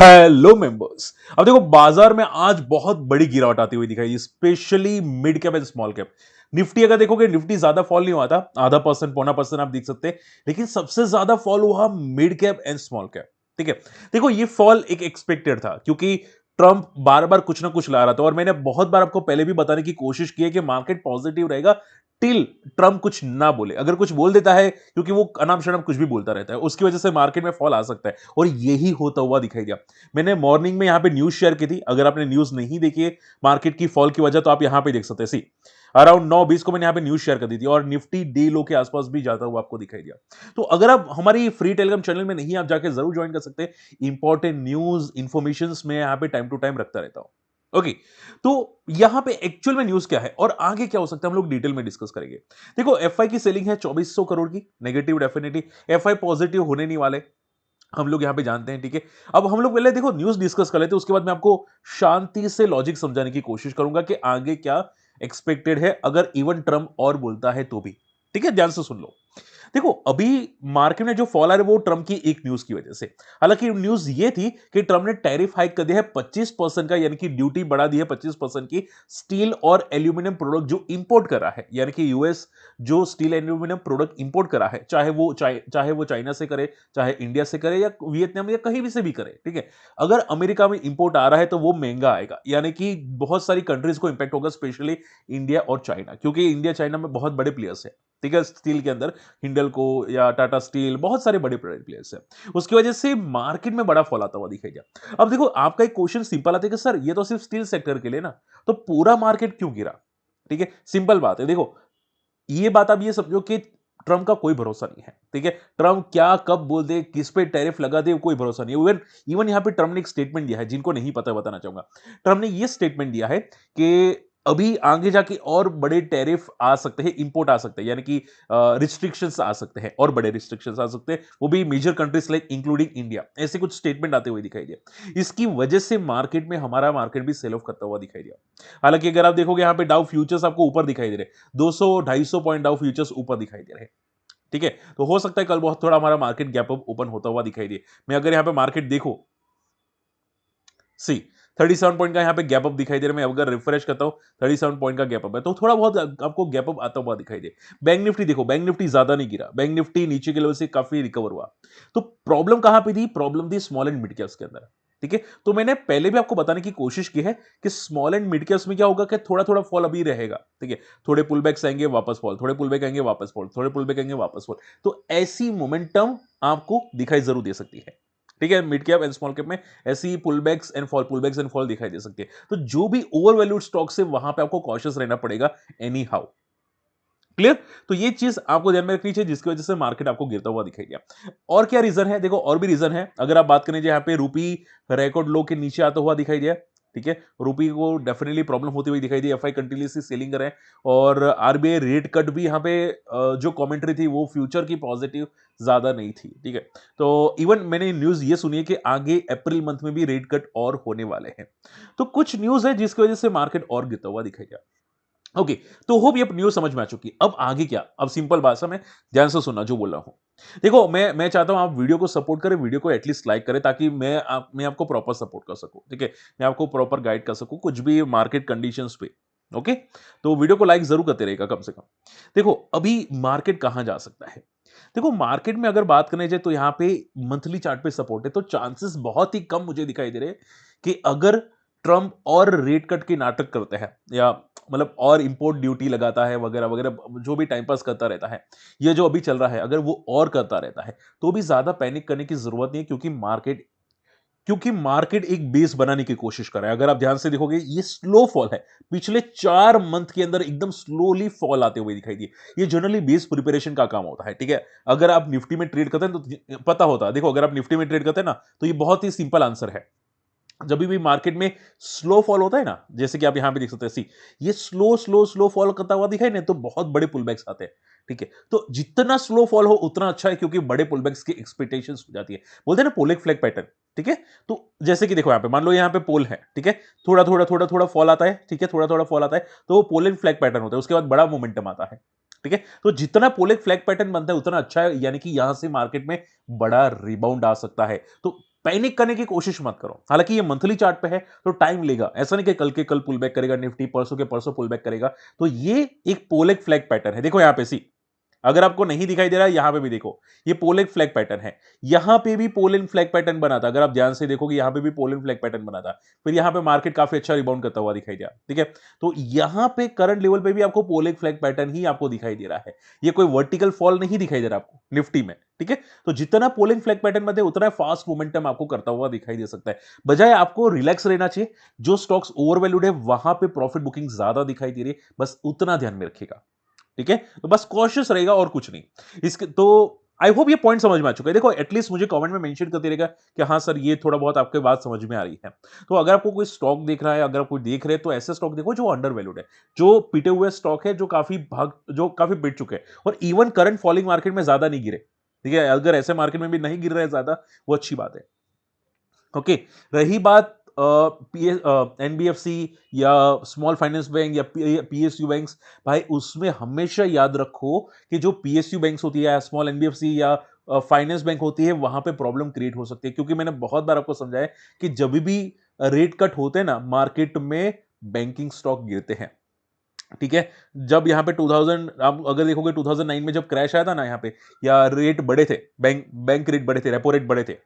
Hello members. अब देखो बाजार में आज बहुत बड़ी गिरावट आती हुई दिखाई, specially mid cap and small cap. Nifty अगर देखोगे, निफ्टी ज्यादा फॉल नहीं हुआ था, आधा परसेंट पौना परसेंट आप देख सकते हैं। लेकिन सबसे ज्यादा फॉल हुआ mid cap and small cap. ठीक है, देखो ये फॉल एक एक्सपेक्टेड था क्योंकि ट्रंप बार बार कुछ ना कुछ ला रहा था और मैंने बहुत बार आपको पहले भी बताने की कोशिश की है कि मार्केट पॉजिटिव रहेगा टिल ट्रंप कुछ ना बोले। अगर कुछ बोल देता है, क्योंकि वो अनाप शनाप कुछ भी बोलता रहता है, उसकी वजह से मार्केट में फॉल आ सकता है और यही होता हुआ दिखाई दिया। मैंने मॉर्निंग में यहां पे न्यूज शेयर की थी, अगर आपने न्यूज नहीं देखी है मार्केट की फॉल की वजह, तो आप यहां पे देख सकते हैं। सी अराउंड 9:20 को मैंने यहां पे न्यूज शेयर कर दी थी और निफ्टी डे लो के आसपास भी जाता हुआ आपको दिखाई दिया। तो अगर आप हमारी फ्री टेलीग्राम चैनल में नहीं, आप जाके जरूर ज्वाइन कर सकते हैं। इंपॉर्टेंट न्यूज इंफॉर्मेशन में यहां पे टाइम टू टाइम रखता रहता हूं। ओके, तो यहां पे एक्चुअल में न्यूज क्या है और आगे क्या हो सकता है, हम लोग डिटेल में डिस्कस करेंगे। देखो, एफआई की सेलिंग है 2400 करोड़ की, नेगेटिव डेफिनेटली। एफआई पॉजिटिव होने नहीं वाले, हम लोग यहां पे जानते हैं। ठीक है, अब हम लोग पहले देखो न्यूज डिस्कस कर लेते हैं, उसके बाद मैं आपको शांति से लॉजिक समझाने की कोशिश करूंगा कि आगे क्या एक्सपेक्टेड है अगर इवन ट्रम्प और बोलता है तो भी। ठीक है, ध्यान से सुन लो। देखो, अभी मार्केट में जो फॉल आ रहा है वो ट्रम्प की एक न्यूज की वजह से। हालांकि न्यूज ये थी कि ट्रम्प ने टैरिफ हाइक कर दिया है 25% का, यानी कि ड्यूटी बढ़ा दी है 25% की स्टील और एल्यूमिनियम प्रोडक्ट जो इंपोर्ट कर रहा है। यानी कि यूएस जो स्टील एल्यूमिनियम प्रोडक्ट इंपोर्ट कर रहा है, चाहे वो चाइना से करे, चाहे इंडिया से करे या वियतनाम या कहीं भी से भी करे। ठीक है, अगर अमेरिका में इंपोर्ट आ रहा है तो वो महंगा आएगा, यानी कि बहुत सारी कंट्रीज को इंपैक्ट होगा, स्पेशली इंडिया और चाइना, क्योंकि इंडिया चाइना में बहुत बड़े प्लेयर्स है। ठीक है, स्टील के अंदर हिंडलको या टाटा स्टील, बहुत सारे बड़े प्लेयर्स हैं। उसकी वजह से मार्केट में बड़ा फॉल आता हुआ दिखाई दिया। अब देखो, आपका एक क्वेश्चन सिंपल आता है कि सर ये तो सिर्फ स्टील सेक्टर के लिए ना, तो पूरा मार्केट क्यों गिरा? ठीक है, सिंपल बात है। देखो, ये बात आप ये समझो कि ट्रम्प का कोई भरोसा नहीं है। ठीक है, ट्रम्प क्या कब बोल दे, किस पे टैरिफ लगा दे, कोई भरोसा नहीं है। इवन इवन यहां पे ट्रम्प ने एक स्टेटमेंट दिया है, जिनको नहीं पता बताना चाहूंगा। ट्रम्प ने ये स्टेटमेंट दिया है कि अभी आगे जाके और बड़े टैरिफ आ सकते हैं, इंपोर्ट आ सकते हैं, यानी कि रिस्ट्रिक्शंस आ सकते हैं और बड़े रिस्ट्रिक्शंस आ सकते हैं, वो भी major countries like including India. ऐसे कुछ स्टेटमेंट आते हुए दिखाई दिए। इसकी वजह से मार्केट में हमारा मार्केट भी सेल ऑफ करता हुआ दिखाई दिया। हालांकि अगर आप देखोगे, यहाँ पे डाउ फ्यूचर्स आपको ऊपर दिखाई दे रहे हैं, 200-250 पॉइंट डाउ फ्यूचर्स ऊपर दिखाई दे रहे हैं। ठीक है, तो हो सकता है कल बहुत थोड़ा हमारा मार्केट गैप अप ओपन होता हुआ दिखाई दे। मैं अगर यहाँ पे मार्केट देखो, सी 37 पॉइंट का यहाँ पे गैप अप दिखाई दे रहा है। मैं अगर रिफ्रेश करता हूँ, 37 पॉइंट का गैप अप है, तो थोड़ा बहुत आपको गैप अप आता हुआ दिखाई दे। बैंक निफ्टी देखो, बैंक निफ्टी ज्यादा नहीं गिरा, बैंक निफ्टी नीचे के लेवल से काफी रिकवर हुआ। तो प्रॉब्लम कहां पे थी? प्रॉब्लम थी स्मॉल एंड मिड कैप्स के अंदर। ठीक है, तो मैंने पहले भी आपको बताने की कोशिश की है कि स्मॉल एंड मिड कैप्स में क्या होगा कि थोड़ा थोड़ा फॉल अभी रहेगा। ठीक है, थोड़े पुल बैक्स आएंगे, वापस फॉल, थोड़े पुल बैक आएंगे, वापस फॉल, थोड़े पुल बैक आएंगे, वापस फॉल। तो ऐसी मोमेंटम आपको दिखाई जरूर दे सकती है। ठीक है, mid cap and small cap में ऐसी पुलबैक्स एंड फॉल दिखाई दे सकती है। तो जो भी ओवर वैल्यूड स्टॉक्स है, वहां पे आपको कॉशियस रहना पड़ेगा एनी हाउ। क्लियर? तो ये चीज आपको ध्यान में रखनी चाहिए, जिसकी वजह से मार्केट आपको गिरता हुआ दिखाई दिया। और क्या रीजन है? देखो, और भी रीजन है। अगर आप बात करें, यहाँ पे रूपी रिकॉर्ड लो के नीचे आता हुआ दिखाई दिया। ठीक है, रूपी को डेफिनेटली प्रॉब्लम होती हुई दिखाई दी। एफआई कंटिन्यूसली सेलिंग कर रहे हैं और आरबीआई रेट कट भी यहाँ पे जो कमेंट्री थी वो फ्यूचर की पॉजिटिव ज्यादा नहीं थी। ठीक है, तो इवन मैंने न्यूज ये सुनी है कि आगे अप्रैल मंथ में भी रेट कट और होने वाले हैं। तो कुछ न्यूज है जिसकी वजह से मार्केट और गिरता हुआ दिखाई दिया। ओके, तो होप ये न्यूज़ समझ में आ चुकी है। अब आगे क्या? अब सिंपल भाषा में ध्यान से सुनना जो बोल रहा हूँ। देखो, मैं चाहता हूँ आप वीडियो को सपोर्ट करें, वीडियो को एटलीस्ट लाइक करें, ताकि मैं आपको प्रॉपर सपोर्ट कर सकूँ। ठीक है? मैं आपको प्रॉपर गाइड कर सकूँ कुछ भी मार्केट कंडीशंस पे। ओके? तो वीडियो को लाइक ज़रूर करते रहिएगा कम से कम। देखो, अभी मार्केट कहाँ जा सकता है? देखो, मार्केट में अगर बात करने जाए तो यहाँ पे मंथली चार्ट पे सपोर्ट है, तो चांसेस बहुत ही कम मुझे दिखाई दे रहे हैं कि अगर ट्रम्प और रेट कट के नाटक करते हैं, या मतलब और इंपोर्ट ड्यूटी लगाता है वगैरह वगैरह, जो भी टाइम पास करता रहता है, ये जो अभी चल रहा है, अगर वो और करता रहता है, तो भी ज्यादा पैनिक करने की जरूरत नहीं है, क्योंकि मार्केट एक बेस बनाने की कोशिश कर रहा है। अगर आप ध्यान से देखोगे, ये स्लो फॉल है। पिछले 4 मंथ के अंदर एकदम स्लोली फॉल आते हुए दिखाई दिए। ये जनरली बेस प्रिपरेशन का काम होता है। ठीक है, अगर आप निफ्टी में ट्रेड करते हैं तो पता होता है। देखो, अगर आप निफ्टी में ट्रेड करते हैं ना, तो ये बहुत ही सिंपल आंसर है। जब भी मार्केट में स्लो फॉल होता है ना, जैसे कि आप यहां पे देख सकते हैं, सी ये स्लो स्लो स्लो फॉल करता हुआ दिखाई ना, तो बहुत बड़े पुलबैक्स आते हैं। ठीक है, तो जितना स्लो फॉल हो उतना अच्छा है, क्योंकि बड़े पुलबैक्स की एक्सपेक्टेशंस हो जाती है। बोलते हैं ना पोलिक फ्लैग पैटर्न। ठीक है, तो जैसे कि देखो, यहां पे मान लो, यहां पे पोल है। ठीक है, थोड़ा थोड़ा थोड़ा थोड़ा फॉल आता है। ठीक है, थोड़ा थोड़ा फॉल आता है, तो वो पोलिक फ्लैग पैटर्न होता है, उसके बाद बड़ा मोमेंटम आता है। ठीक है, तो जितना पोलिक फ्लैग पैटर्न बनता है उतना अच्छा है, यानी कि यहां से मार्केट में बड़ा रिबाउंड आ सकता है। तो पैनिक करने की कोशिश मत करो। हालांकि ये मंथली चार्ट पे है तो टाइम लेगा, ऐसा नहीं कि कल के कल पुल बैक करेगा निफ्टी, परसों के परसों पुल बैक करेगा। तो ये एक पोलेक फ्लैग पैटर्न है, देखो यहां पे सी, अगर आपको नहीं दिखाई दे रहा है, यहां पे भी देखो, ये पोलेन फ्लैग पैटर्न है। यहां पे भी पोलेन फ्लैग पैटर्न बना था, अगर आप ध्यान से देखोगे यहां पे भी पोलेन फ्लैग पैटर्न बना था। फिर यहां पे मार्केट काफी अच्छा रिबाउंड करता हुआ दिखाई दिया, ठीक है। तो यहां पे करंट लेवल पे भी आपको पोलेन फ्लैग पैटर्न ही आपको दिखाई दे रहा है, ये कोई वर्टिकल फॉल नहीं दिखाई दे रहा आपको निफ्टी में, ठीक है। तो जितना पोलेन फ्लैग पैटर्न में उतना फास्ट मोमेंटम आपको करता हुआ दिखाई दे सकता है। बजाय आपको रिलैक्स रहना चाहिए, जो स्टॉक्स ओवरवैल्यूड है वहां पे प्रॉफिट बुकिंग ज्यादा दिखाई दे रही है, बस उतना ध्यान में रखिएगा, ठीक है। तो बस कॉशियस रहेगा और कुछ नहीं। इसके तो आई होप ये पॉइंट समझ में आ चुका है। देखो एटलीस्ट मुझे कमेंट में मेंशन करते रहेगा कि हाँ सर ये थोड़ा बहुत आपके बात समझ में आ रही है। तो अगर आपको कोई स्टॉक देख रहा है, अगर आप कोई देख रहे हैं, तो ऐसे स्टॉक देखो जो अंडर वैल्यूड है, जो पिटे हुए स्टॉक है, जो काफी बिट चुके हैं और इवन करंट फॉलिंग मार्केट में ज्यादा नहीं गिरे, ठीक है। अगर ऐसे मार्केट में भी नहीं गिर रहे हैं ज्यादा, वो अच्छी बात है। ओके, रही बात एनबीएफसी या स्मॉल फाइनेंस बैंक या पीएसयू बैंक्स, भाई उसमें हमेशा याद रखो कि जो पीएसयू बैंक्स होती है या स्मॉल एनबीएफसी या फाइनेंस बैंक होती है, वहां पे प्रॉब्लम क्रिएट हो सकती है, क्योंकि मैंने बहुत बार आपको समझाया कि जब भी रेट कट होते हैं ना मार्केट में, बैंकिंग स्टॉक गिरते हैं, ठीक है। जब यहाँ पे 2000 आप अगर देखोगे 2009 में जब क्रैश आया था ना यहाँ पे, या रेट बढ़े थे, बैंक रेट बढ़े थे, रेपो रेट बढ़े थे,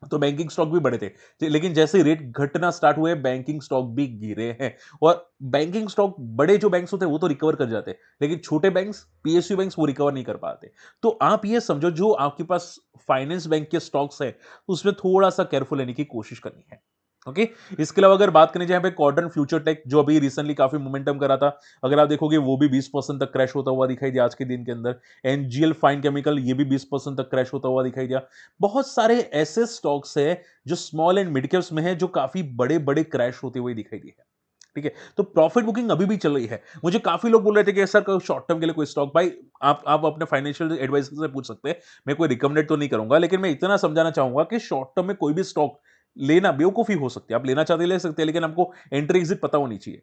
तो बैंकिंग स्टॉक भी बढ़े थे। लेकिन जैसे ही रेट घटना स्टार्ट हुए, बैंकिंग स्टॉक भी गिरे हैं। और बैंकिंग स्टॉक, बड़े जो बैंक्स होते हैं वो तो रिकवर कर जाते हैं, लेकिन छोटे बैंक्स, पीएसयू बैंक्स, वो रिकवर नहीं कर पाते। तो आप ये समझो, जो आपके पास फाइनेंस बैंक के स्टॉक्स है, उसमें थोड़ा सा केयरफुल रहने की कोशिश करनी है। ओके, इसके अलावा अगर बात करें जहां पे क्वाड्रेंट फ्यूचर टेक, जो अभी रिसेंटली काफी मोमेंटम करा था, अगर आप देखोगे वो भी 20% तक क्रैश होता हुआ दिखाई दिया आज के दिन के अंदर। एनजीएल फाइन केमिकल, ये भी 20% तक क्रैश होता हुआ दिखाई दिया। बहुत सारे ऐसे स्टॉक्स है जो स्मॉल एंड मिड कैप्स में है, जो काफी बड़े बड़े क्रैश होते हुए दिखाई दिए हैं, ठीक है। तो प्रॉफिट बुकिंग अभी भी चल रही है। मुझे काफी लोग बोल रहे थे कि सर कोई शॉर्ट टर्म के लिए कोई स्टॉक, भाई आप अपने फाइनेंशियल एडवाइजर से पूछ सकते हैं, मैं कोई रिकमेंडेड तो नहीं करूंगा, लेकिन मैं इतना समझाना चाहूंगा कि शॉर्ट टर्म में कोई भी स्टॉक लेना बेवकूफी हो सकती है। आप लेना चाहते ले सकते हैं, लेकिन आपको एंट्री एग्जिट पता होनी चाहिए,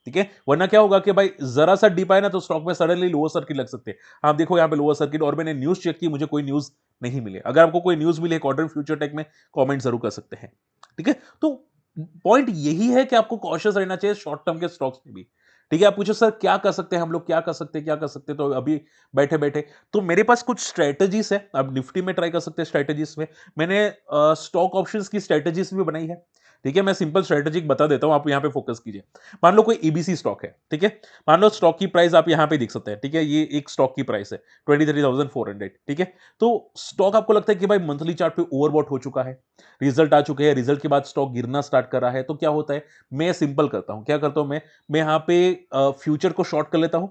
ठीक है। वरना क्या होगा कि भाई जरा सा डिप आए ना, तो स्टॉक में सडनली लोअर सर्किट लग सकते हैं। आप देखो यहाँ पे लोअर सर्किट, और मैंने न्यूज चेक की, मुझे कोई न्यूज नहीं मिले। अगर आपको कोई न्यूज मिले क्वाड्रेंट फ्यूचर टेक में, कमेंट जरूर कर सकते हैं, ठीक है। तो पॉइंट यही है कि आपको कॉशियस रहना चाहिए शॉर्ट टर्म के स्टॉक्स में भी, ठीक है। आप पूछो सर क्या कर सकते हैं हम लोग, क्या कर सकते हैं, क्या कर सकते हैं, तो अभी बैठे बैठे तो मेरे पास कुछ स्ट्रेटजीज है। आप निफ्टी में ट्राई कर सकते हैं स्ट्रेटजीज में। मैंने स्टॉक ऑप्शंस की स्ट्रेटजीज भी बनाई है, ठीक है। मैं सिंपल स्ट्रेटजी बता देता हूं, आप यहां पे फोकस कीजिए। मान लो कोई एबीसी स्टॉक है, ठीक है। मान लो स्टॉक की प्राइस आप यहां पे देख सकते हैं, ठीक है। ये एक स्टॉक की प्राइस है 23,400, ठीक है। तो स्टॉक आपको लगता है कि भाई मंथली चार्ट पे ओवरबॉट हो चुका है, रिजल्ट आ चुके हैं, रिजल्ट के बाद स्टॉक गिरना स्टार्ट कर रहा है, तो क्या होता है, मैं सिंपल करता हूं, क्या करता हूं मैं यहां पे फ्यूचर को शॉर्ट कर लेता हूं,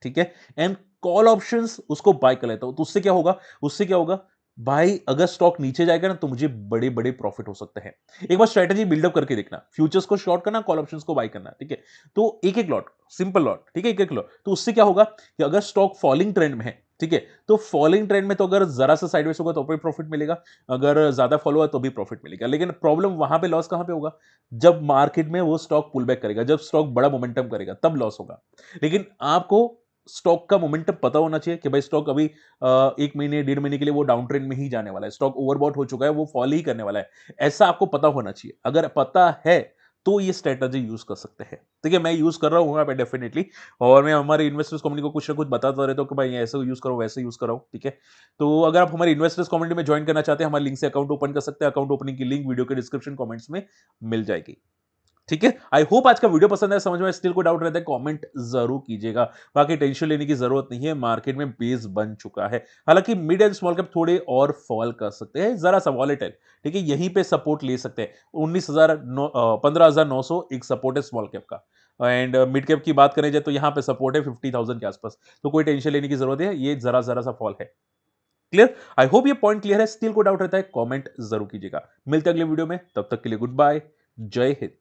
ठीक है। एंड कॉल ऑप्शंस उसको बाय कर लेता हूं। तो उससे क्या होगा भाई, अगर स्टॉक नीचे जाएगा ना, तो मुझे बड़े बड़े प्रॉफिट हो सकते हैं। एक बार स्ट्रेटजी बिल्डअप करके देखना, फ्यूचर्स को शॉर्ट करना, कॉल ऑप्शंस को बाय करना, ठीक है। तो एक एक लॉट, सिंपल लॉट, ठीक है, एक एक लॉट। तो उससे क्या होगा कि अगर स्टॉक फॉलिंग ट्रेंड में है, ठीक है, तो फॉलिंग ट्रेंड में तो अगर जरा सा साइडवेज होगा तो भी प्रॉफिट मिलेगा, अगर ज्यादा फॉलो हुआ तो भी प्रॉफिट मिलेगा। लेकिन प्रॉब्लम वहां पे, लॉस कहां पे होगा, जब मार्केट में वो स्टॉक पुल बैक करेगा, जब स्टॉक बड़ा मोमेंटम करेगा, तब लॉस होगा। लेकिन आपको स्टॉक का मोमेंटम पता होना चाहिए कि भाई स्टॉक अभी 1 महीने 1.5 महीने के लिए वो डाउन ट्रेंड में ही जाने वाला है, स्टॉक ओवरबॉट हो चुका है, वो फॉल ही करने वाला है, ऐसा आपको पता होना चाहिए। अगर पता है तो ये स्ट्रेटजी यूज कर सकते हैं, ठीक है। मैं यूज कर रहा हूं यहाँ पे डेफिनेटली, और मैं हमारे इन्वेस्टर्स कम्युनिटी को कुछ ना कुछ बताता रहता हूँ कि भाई ऐसे यूज करो, वैसे यूज करो, ठीक है। तो अगर आप हमारे इन्वेस्टर्स कम्युनिटी में ज्वाइन करना चाहते हैं, हमारे लिंक से अकाउंट ओपन कर सकते हैं। अकाउंट ओपनिंग की लिंक वीडियो के डिस्क्रिप्शन कमेंट्स में मिल जाएगी, ठीक है। आई होप आज का वीडियो पसंद है, समझ में स्टिल कोई डाउट रहता है कमेंट जरूर कीजिएगा। बाकी टेंशन लेने की जरूरत नहीं है, मार्केट में बेस बन चुका है। हालांकि मिड एंड स्मॉल कैप थोड़े और फॉल कर सकते हैं, जरा सा वॉलेटाइल, ठीक है। यहीं पे सपोर्ट ले सकते हैं, 15,900 एक सपोर्ट है स्मॉल कैप का। एंड मिड कैप की बात करें जाए तो यहाँ पे सपोर्ट है 50,000 के आसपास। तो कोई टेंशन लेने की जरूरत है, ये जरा जरा सा फॉल है। क्लियर, आई होप ये पॉइंट क्लियर है। स्टिल कोई डाउट रहता है कमेंट जरूर कीजिएगा। मिलते हैं अगले वीडियो में, तब तक के लिए गुड बाय, जय हिंद।